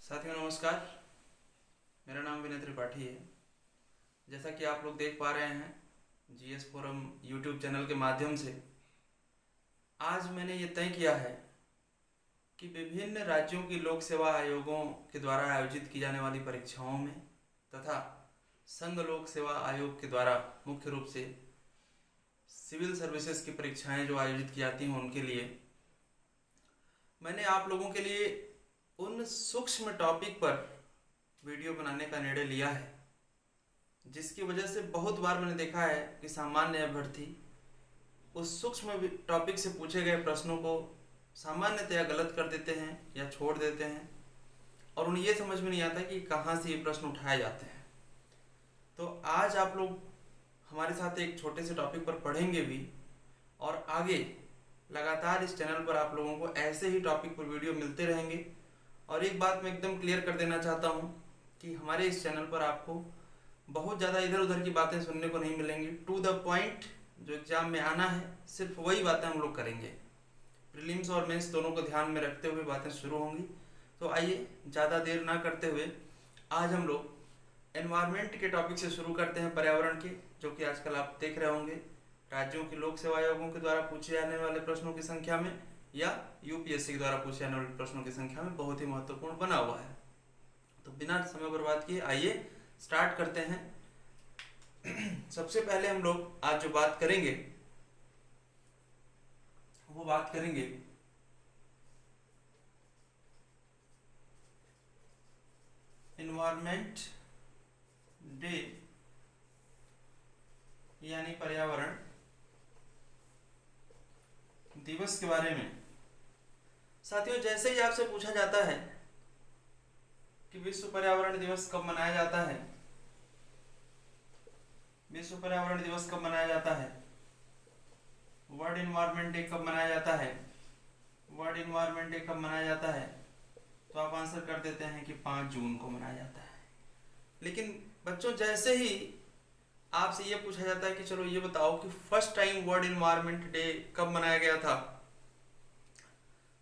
साथियों नमस्कार। मेरा नाम विनय त्रिपाठी है। जैसा कि आप लोग देख पा रहे हैं जीएस फोरम यूट्यूब चैनल के माध्यम से, आज मैंने ये तय किया है कि विभिन्न राज्यों की लोक सेवा आयोगों के द्वारा आयोजित की जाने वाली परीक्षाओं में तथा संघ लोक सेवा आयोग के द्वारा मुख्य रूप से सिविल सर्विसेज की परीक्षाएं जो आयोजित की जाती हैं उनके लिए मैंने आप लोगों के लिए उन सूक्ष्म टॉपिक पर वीडियो बनाने का निर्णय लिया है, जिसकी वजह से बहुत बार मैंने देखा है कि सामान्य अभ्यर्थी उस सूक्ष्म टॉपिक से पूछे गए प्रश्नों को सामान्यतया गलत कर देते हैं या छोड़ देते हैं और उन्हें ये समझ में नहीं आता कि कहाँ से ये प्रश्न उठाए जाते हैं। तो आज आप लोग हमारे साथ एक छोटे से टॉपिक पर पढ़ेंगे भी और आगे लगातार इस चैनल पर आप लोगों को ऐसे ही टॉपिक पर वीडियो मिलते रहेंगे। और एक बात मैं एकदम क्लियर कर देना चाहता हूँ कि हमारे इस चैनल पर आपको बहुत ज़्यादा इधर उधर की बातें सुनने को नहीं मिलेंगी। टू द पॉइंट, जो एग्ज़ाम में आना है सिर्फ वही बातें हम लोग करेंगे। प्रीलिम्स और मेंस दोनों को ध्यान में रखते हुए बातें शुरू होंगी। तो आइए ज़्यादा देर ना करते हुए आज हम लोग एनवायरनमेंट के टॉपिक से शुरू करते हैं, पर्यावरण के, जो कि आजकल आप देख रहे होंगे राज्यों की लोक सेवा आयोगों के द्वारा पूछे जाने वाले प्रश्नों की संख्या में या यूपीएससी के द्वारा पूछे जाने वाले प्रश्नों की संख्या में बहुत ही महत्वपूर्ण बना हुआ है। तो बिना समय बर्बाद किए आइए स्टार्ट करते हैं। सबसे पहले हम लोग आज जो बात करेंगे वो बात करेंगे एनवायरनमेंट डे यानी पर्यावरण दिवस के बारे में। साथियों, जैसे ही आपसे पूछा जाता है कि विश्व पर्यावरण दिवस कब मनाया जाता है, विश्व पर्यावरण दिवस कब मनाया जाता है, वर्ल्ड एनवायरनमेंट डे कब मनाया जाता है, वर्ल्ड एनवायरनमेंट डे कब मनाया जाता है, तो आप आंसर कर देते हैं कि 5 जून को मनाया जाता है। लेकिन बच्चों, जैसे ही आपसे ये पूछा जाता है कि चलो ये बताओ कि first time world environment day कब मनाया गया था,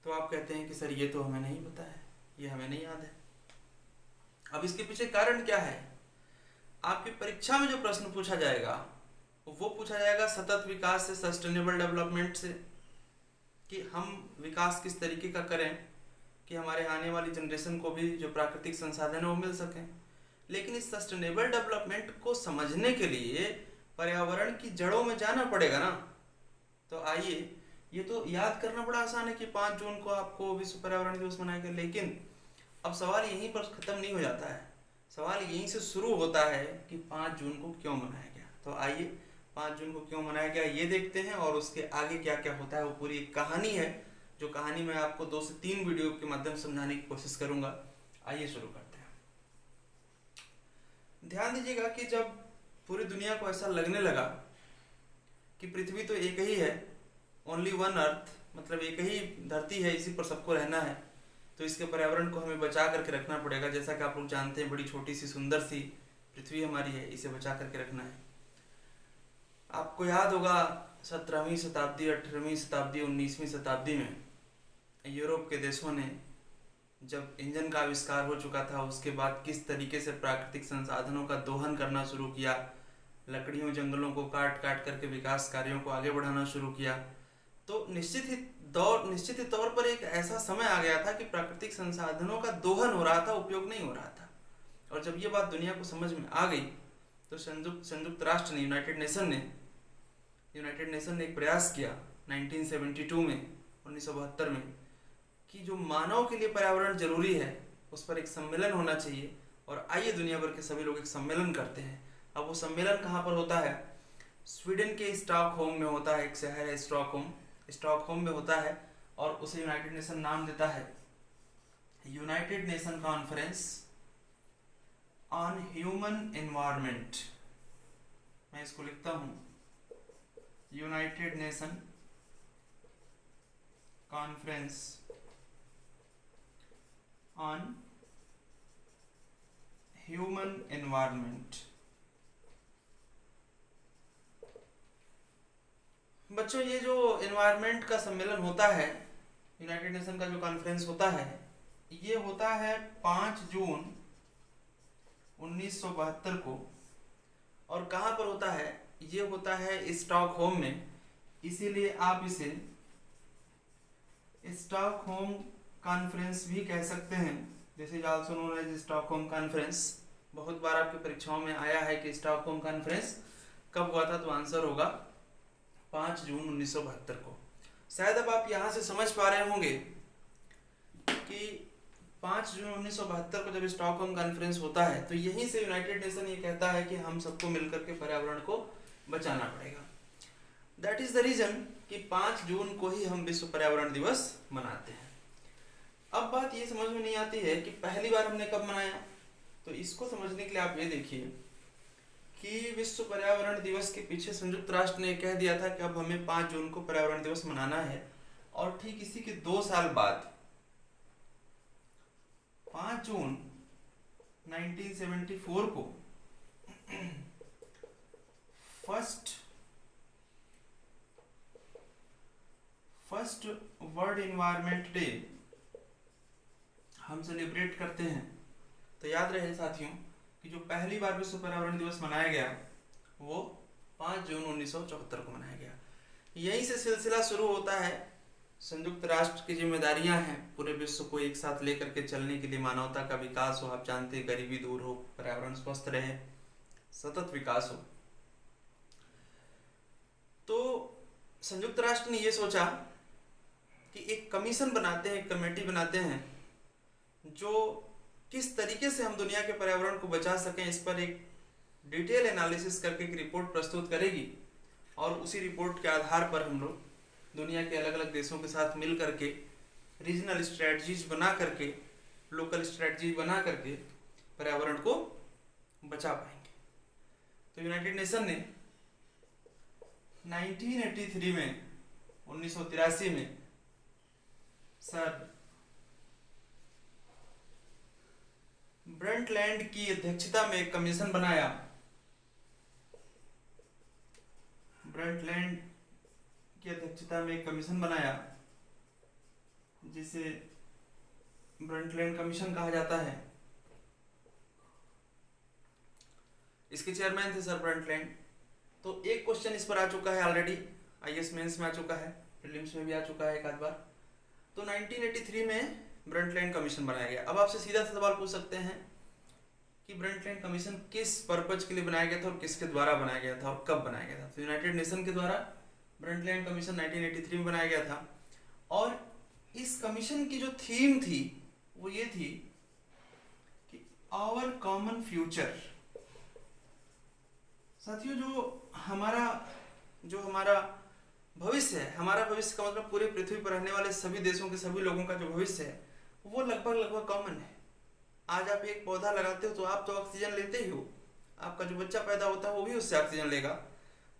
तो आप कहते हैं कि सर ये तो हमें नहीं पता है, ये हमें नहीं याद है। अब इसके पीछे कारण क्या है? आपकी परीक्षा में जो प्रश्न पूछा जाएगा वो पूछा जाएगा सतत विकास से, सस्टेनेबल डेवलपमेंट से, कि हम विकास किस तरीके का करें कि हमारे आने वाली जनरेशन को भी जो प्राकृतिक संसाधन है वो मिल सकें। लेकिन इस सस्टेनेबल डेवलपमेंट को समझने के लिए पर्यावरण की जड़ों में जाना पड़ेगा ना। तो आइए, ये तो याद करना बड़ा आसान है कि 5 जून को आपको विश्व पर्यावरण दिवस मनाएगा, लेकिन अब सवाल यहीं पर खत्म नहीं हो जाता है। सवाल यहीं से शुरू होता है कि 5 जून को क्यों मनाया गया। तो आइए 5 जून को क्यों मनाया गया ये देखते हैं और उसके आगे क्या क्या होता है। वो पूरी एक कहानी है, जो कहानी मैं आपको 2 से 3 वीडियो के माध्यम से समझाने की कोशिश करूंगा। आइए शुरू करते हैं। ध्यान दीजिएगा कि जब पूरी दुनिया को ऐसा लगने लगा कि पृथ्वी तो एक ही है, ओनली वन अर्थ, मतलब एक ही धरती है, इसी पर सबको रहना है, तो इसके पर्यावरण को हमें बचा करके रखना पड़ेगा। जैसा कि आप लोग जानते हैं, बड़ी छोटी सी सुंदर सी पृथ्वी हमारी है, इसे बचा करके रखना है। आपको याद होगा 17वीं शताब्दी, 18वीं शताब्दी, 19वीं शताब्दी में यूरोप के देशों ने जब इंजन का आविष्कार हो चुका था, उसके बाद किस तरीके से प्राकृतिक संसाधनों का दोहन करना शुरू किया, लकड़ियों जंगलों को काट काट करके विकास कार्यों को आगे बढ़ाना शुरू किया। तो निश्चित ही तौर पर एक ऐसा समय आ गया था कि प्राकृतिक संसाधनों का दोहन हो रहा था, उपयोग नहीं हो रहा था। और जब ये बात दुनिया को समझ में आ गई तो संयुक्त राष्ट्र ने, यूनाइटेड नेशन ने एक प्रयास किया 1972 में, 1972 में, कि जो मानव के लिए पर्यावरण जरूरी है उस पर एक सम्मेलन होना चाहिए। और आइए दुनिया भर के सभी लोग एक सम्मेलन करते हैं। अब वो सम्मेलन कहाँ पर होता है? स्वीडन के स्टॉकहोम में होता है। एक शहर है स्टॉकहोम में होता है और उसे यूनाइटेड नेशन नाम देता है United nation conference on human environment. मैं इसको लिखता हूं, United nation conference on human environment. बच्चों, ये जो एनवायरनमेंट का सम्मेलन होता है, यूनाइटेड नेशन का जो कॉन्फ्रेंस होता है, ये होता है 5 जून 1972 को। और कहाँ पर होता है? ये होता है स्टॉकहोम में। इसीलिए आप इसे स्टॉकहोम कॉन्फ्रेंस भी कह सकते हैं। This is also known as Stockholm conference. बहुत बार आपकी परीक्षाओं में आया है कि स्टॉकहोम कॉन्फ्रेंस कब हुआ था, तो आंसर होगा 5 जून 1972 को। शायद अब आप यहाँ से समझ पा रहे होंगे कि 5 जून 1972 को जब स्टॉकहोम कॉन्फ्रेंस होता है तो यहीं से यूनाइटेड नेशन ये कहता है कि हम सबको मिलकर के पर्यावरण को बचाना पड़ेगा। दैट इज द रीजन कि 5 जून को ही हम विश्व पर्यावरण दिवस मनाते हैं। अब बात ये समझ में नहीं आती है कि पहली बार हमने कब मनाया, तो इसको समझने के लिए आप ये देखिए कि विश्व पर्यावरण दिवस के पीछे संयुक्त राष्ट्र ने कह दिया था कि अब हमें 5 जून को पर्यावरण दिवस मनाना है। और ठीक इसी के 2 साल बाद 5 जून 1974 को फर्स्ट वर्ल्ड एनवायरनमेंट डे हम सेलिब्रेट करते हैं। तो याद रहे साथियों कि जो पहली बार विश्व पर्यावरण दिवस मनाया गया वो 5 जून 1974 को मनाया गया। यहीं से सिलसिला शुरू होता है। संयुक्त राष्ट्र की जिम्मेदारियां हैं पूरे विश्व को एक साथ लेकर के चलने के लिए, मानवता का विकास हो, आप जानते हैं गरीबी दूर हो, पर्यावरण स्वस्थ रहे, सतत विकास हो। तो संयुक्त राष्ट्र ने ये सोचा कि एक कमीशन बनाते हैं, एक कमेटी बनाते हैं जो किस तरीके से हम दुनिया के पर्यावरण को बचा सकें इस पर एक डिटेल एनालिसिस करके एक रिपोर्ट प्रस्तुत करेगी। और उसी रिपोर्ट के आधार पर हम लोग दुनिया के अलग अलग देशों के साथ मिल करके रीजनल स्ट्रेटजीज बना करके, लोकल स्ट्रेटजी बना करके पर्यावरण को बचा पाएंगे। तो यूनाइटेड नेशन ने 1983 में 1983 में सर ब्रंटलैंड की अध्यक्षता में एक कमीशन बनाया। ब्रंटलैंड की अध्यक्षता में एक कमीशन बनाया जिसे ब्रंटलैंड कमीशन कहा जाता है। इसके चेयरमैन थे सर ब्रंटलैंड। तो एक क्वेश्चन इस पर आ चुका है ऑलरेडी, आईएएस मेंस में आ चुका है, प्रीलिम्स में भी आ चुका है एक आध बार। तो 1983 में ब्रंटलैंड कमीशन बनाया गया। अब आपसे सीधा सा सवाल पूछ सकते हैं कि ब्रंटलैंड कमीशन किस पर्पज के लिए बनाया गया था और किसके द्वारा बनाया गया था और कब बनाया गया था। तो यूनाइटेड नेशन के द्वारा ब्रंटलैंड कमीशन 1983 में बनाया गया था। और इस कमीशन की जो थीम थी वो ये थी कि आवर कॉमन फ्यूचर। साथियों जो हमारा भविष्य है, हमारा भविष्य का मतलब पूरे पृथ्वी पर रहने वाले सभी देशों के सभी लोगों का जो भविष्य है वो लगभग कॉमन है। आज आप एक पौधा लगाते हो तो आप तो ऑक्सीजन लेते ही हो, आपका जो बच्चा पैदा होता है वो भी उससे ऑक्सीजन लेगा।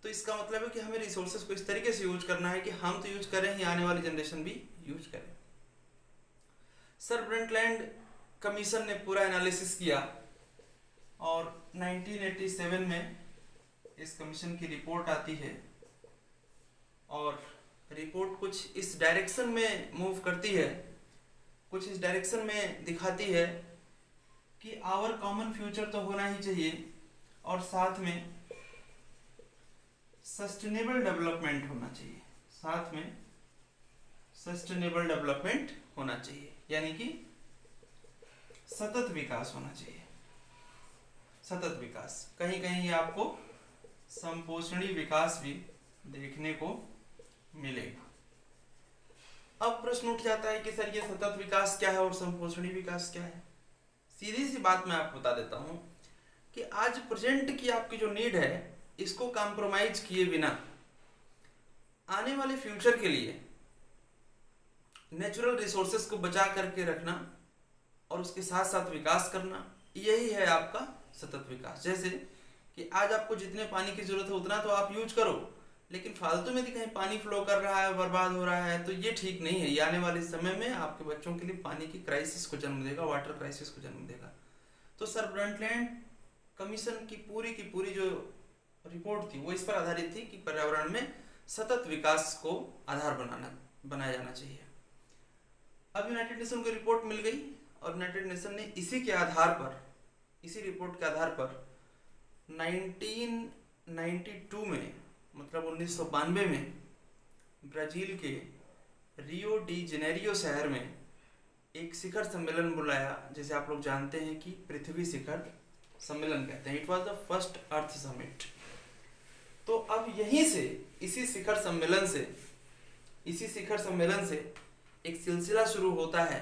तो इसका मतलब है कि हमें रिसोर्सेज को इस तरीके से यूज करना है कि हम तो यूज करें ही, आने वाली जनरेशन भी यूज करे। सर ब्रंटलैंड कमीशन ने पूरा एनालिसिस किया और 1987 में इस कमीशन की रिपोर्ट आती है। और रिपोर्ट कुछ इस डायरेक्शन में मूव करती है, कुछ इस डायरेक्शन में दिखाती है कि आवर कॉमन फ्यूचर तो होना ही चाहिए और साथ में सस्टेनेबल डेवलपमेंट होना चाहिए, साथ में सस्टेनेबल डेवलपमेंट होना चाहिए, यानी कि सतत विकास होना चाहिए। सतत विकास, कहीं कहीं आपको संपोषणी विकास भी देखने को मिलेगा। अब प्रश्न उठ जाता है कि सर ये सतत विकास क्या है और संपोषणी विकास क्या है। सीधी सी बात मैं आपको बता देता हूं कि आज प्रेजेंट की आपकी जो नीड है इसको कॉम्प्रोमाइज किए बिना आने वाले फ्यूचर के लिए नेचुरल रिसोर्सेज को बचा करके रखना और उसके साथ साथ विकास करना, यही है आपका सतत विकास। जैसे कि आज आपको जितने पानी की जरूरत है उतना तो आप यूज करो, लेकिन फालतू में कहीं पानी फ्लो कर रहा है, बर्बाद हो रहा है, तो ये ठीक नहीं है। ये आने वाले समय में आपके बच्चों के लिए पानी की क्राइसिस को जन्म देगा, वाटर क्राइसिस को जन्म देगा। तो सर ब्रंटलैंड कमीशन की पूरी जो रिपोर्ट थी वो इस पर आधारित थी कि पर्यावरण में सतत विकास को आधार बनाया जाना चाहिए। अब यूनाइटेड नेशन को रिपोर्ट मिल गई और यूनाइटेड नेशन ने इसी के आधार पर, इसी रिपोर्ट के आधार पर 1992 में, मतलब 1992 में ब्राज़ील के रियो डी जेनेरियो शहर में एक शिखर सम्मेलन बुलाया, जिसे आप लोग जानते हैं कि पृथ्वी शिखर सम्मेलन कहते हैं। It was the first earth summit. तो अब यहीं से, इसी शिखर सम्मेलन से एक सिलसिला शुरू होता है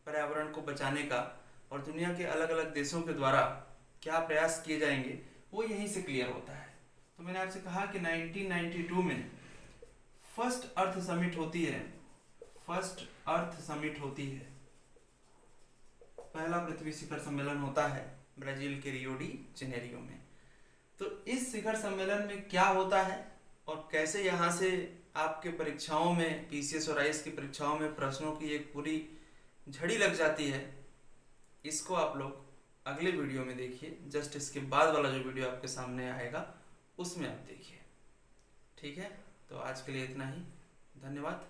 पर्यावरण को बचाने का, और दुनिया के अलग अलग देशों के द्वारा क्या प्रयास किए जाएंगे वो यहीं से क्लियर होता है। तो मैंने आपसे कहा कि 1992 में फर्स्ट अर्थ समिट होती है, पहला पृथ्वी शिखर सम्मेलन होता है ब्राजील के रियो डी जेनेरियो में। तो इस शिखर सम्मेलन में क्या होता है और कैसे यहाँ से आपके परीक्षाओं में, पीसीएस और आईएएस की परीक्षाओं में प्रश्नों की एक पूरी झड़ी लग जाती है, इसको आप लोग अगले वीडियो में देखिए। जस्ट इसके बाद वाला जो वीडियो आपके सामने आएगा उसमें आप देखिए। ठीक है, तो आज के लिए इतना ही। धन्यवाद।